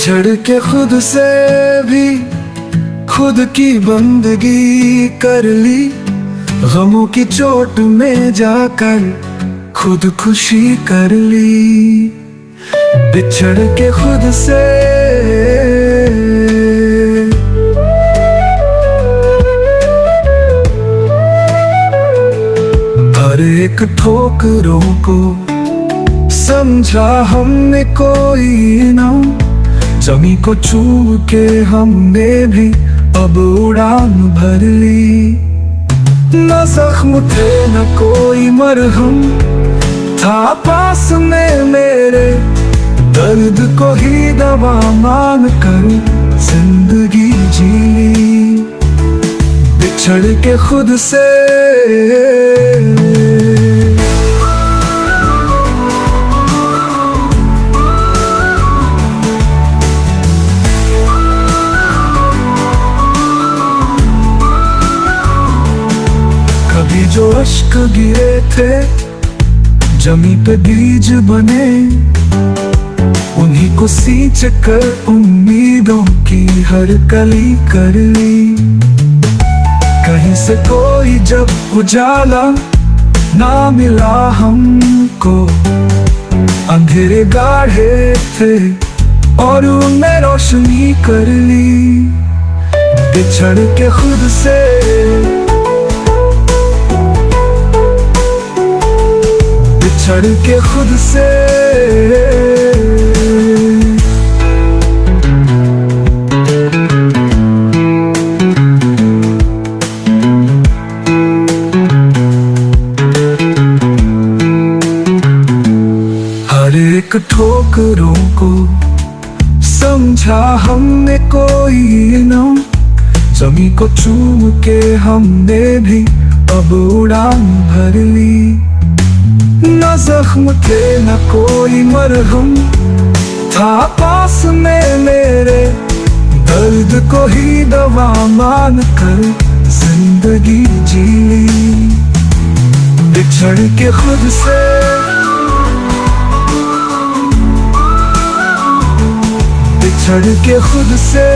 बिछड़ के खुद से भी खुद की बंदगी कर ली, गमों की चोट में जाकर खुद खुशी कर ली। बिछड़ के खुद से हर एक ठोकरों को समझा हमने कोई ना, जमी को छू के हमने भी अब उड़ान भर ली। न जख्म थे न कोई मरहम था पास में मेरे, दर्द को ही दवा मान कर जिंदगी जी ली। बिछड़ के खुद से कभी जो अश्क गिरे थे जमी पे बीज बने, उन्हीं को सींच कर उम्मीदों की हर कली कर ली। कहीं से कोई जब उजाला ना मिला हमको, अंधेरे गाढ़े थे और उनमें रोशनी कर ली। बिछड़ के खुद से बिछड़ के खुद से हर एक ठोकरों को समझा हमने कोई ना, जमी को चूम के हमने भी अब उड़ान भर ली। न जख्म थे न कोई मरहम था पास में मेरे, दर्द को ही दवा मान कर जिंदगी जी ली। बिछड़ के खुद से बिछड़ के खुद से